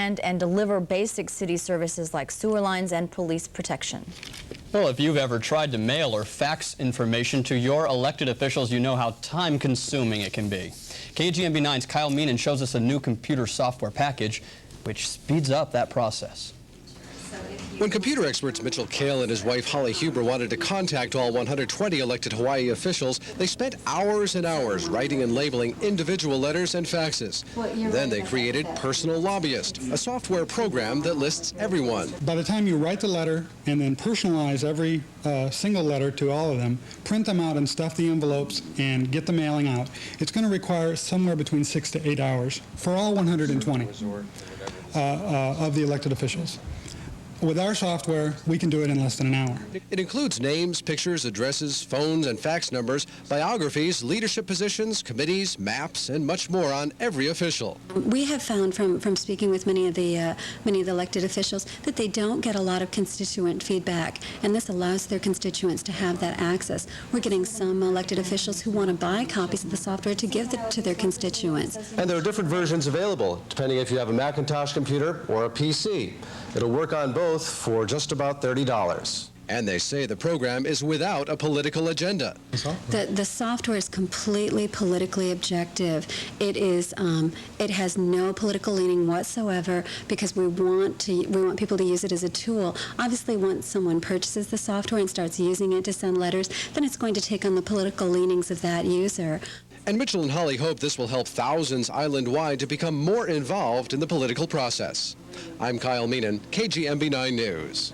understand and deliver basic city services like sewer lines and police protection. Well, if you've ever tried to mail or fax information to your elected officials, you know how time-consuming it can be. KGMB 9's Kyle Meenan shows us a new computer software package which speeds up that process. When computer experts Mitchell Kahle and his wife Holly Huber wanted to contact all 120 elected Hawaii officials, they spent hours and hours writing and labeling individual letters and faxes. Then they created Personal Lobbyist, a software program that lists everyone. By the time you write the letter and then personalize every single letter to all of them, print them out and stuff the envelopes and get the mailing out, it's going to require somewhere between 6 to 8 hours for all 120 of the elected officials. With our software, we can do it in less than an hour. It includes names, pictures, addresses, phones, and fax numbers, biographies, leadership positions, committees, maps, and much more on every official. We have found from speaking with many of the elected officials that they don't get a lot of constituent feedback, and this allows their constituents to have that access. We're getting some elected officials who want to buy copies of the software to give to their constituents. And there are different versions available, depending if you have a Macintosh computer or a PC. It'll work on both for just about $30. And they say the program is without a political agenda. The software is completely politically objective. It is. It has no political leaning whatsoever because we want people to use it as a tool. Obviously, once someone purchases the software and starts using it to send letters, then it's going to take on the political leanings of that user. And Mitchell and Holly hope this will help thousands island-wide to become more involved in the political process. I'm Kyle Meenan, KGMB 9 News.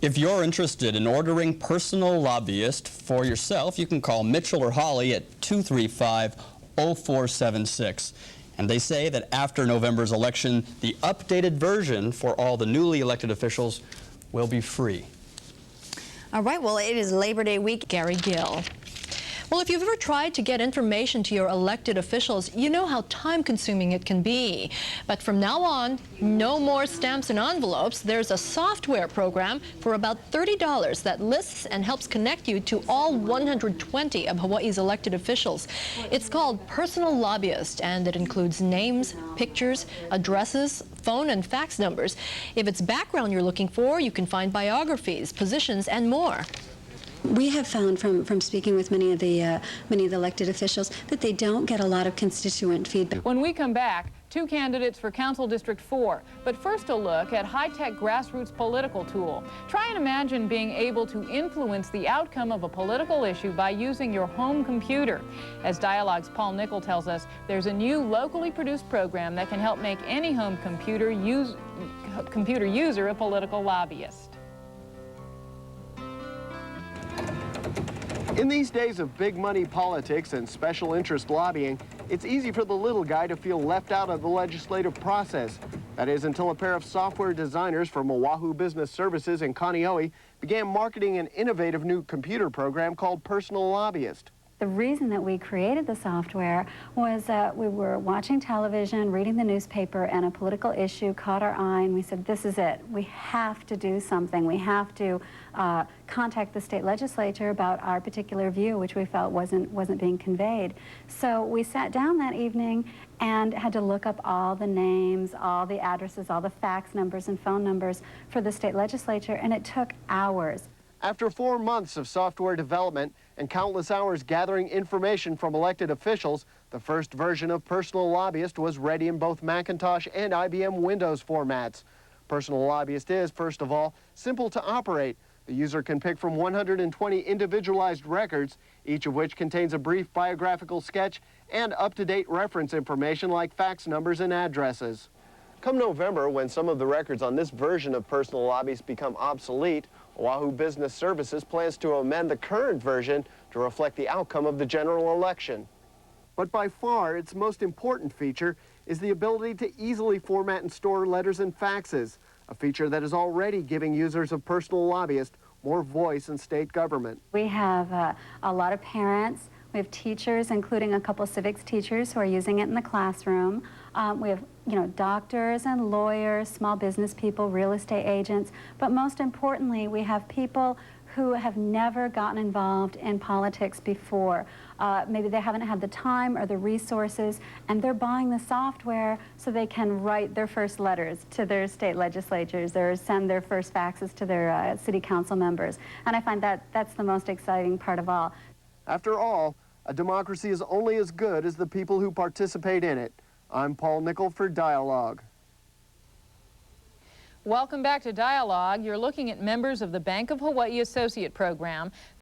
If you're interested in ordering Personal Lobbyist for yourself, you can call Mitchell or Holly at 235-0476. And they say that after November's election, the updated version for all the newly elected officials will be free. All right, well, it is Labor Day week. Gary Gill. Well, if you've ever tried to get information to your elected officials, you know how time-consuming it can be. But from now on, no more stamps and envelopes. There's a software program for about $30 that lists and helps connect you to all 120 of Hawaii's elected officials. It's called Personal Lobbyist, and it includes names, pictures, addresses, phone and fax numbers. If it's background you're looking for, you can find biographies, positions, and more. We have found from speaking with many of the elected officials that they don't get a lot of constituent feedback. When we come back, two candidates for Council District 4. But first a look at high-tech grassroots political tool. Try and imagine being able to influence the outcome of a political issue by using your home computer. As Dialogue's Paul Nickel tells us, there's a new locally produced program that can help make any home computer user a political lobbyist. In these days of big money politics and special interest lobbying, it's easy for the little guy to feel left out of the legislative process. That is until a pair of software designers from Oahu Business Services in Kaneohe began marketing an innovative new computer program called Personal Lobbyist. The reason that we created the software was that we were watching television, reading the newspaper, and a political issue caught our eye, and we said, this is it. We have to do something. We have to contact the state legislature about our particular view, which we felt wasn't being conveyed. So we sat down that evening and had to look up all the names, all the addresses, all the fax numbers and phone numbers for the state legislature, and it took hours. After 4 months of software development and countless hours gathering information from elected officials, the first version of Personal Lobbyist was ready in both Macintosh and IBM Windows formats. Personal Lobbyist is, first of all, simple to operate. The user can pick from 120 individualized records, each of which contains a brief biographical sketch and up-to-date reference information like fax numbers and addresses. Come November, when some of the records on this version of Personal Lobbyist become obsolete, Oahu Business Services plans to amend the current version to reflect the outcome of the general election. But by far, its most important feature is the ability to easily format and store letters and faxes, a feature that is already giving users of Personal Lobbyist more voice in state government. We have a lot of parents. We have teachers, including a couple of civics teachers who are using it in the classroom. We have, doctors and lawyers, small business people, real estate agents, but most importantly, we have people who have never gotten involved in politics before. Maybe they haven't had the time or the resources, and they're buying the software so they can write their first letters to their state legislatures or send their first faxes to their city council members. And I find that that's the most exciting part of all. After all, a democracy is only as good as the people who participate in it. I'm Paul Nickel for Dialogue. Welcome back to Dialogue. You're looking at members of the Bank of Hawaii Associate Program.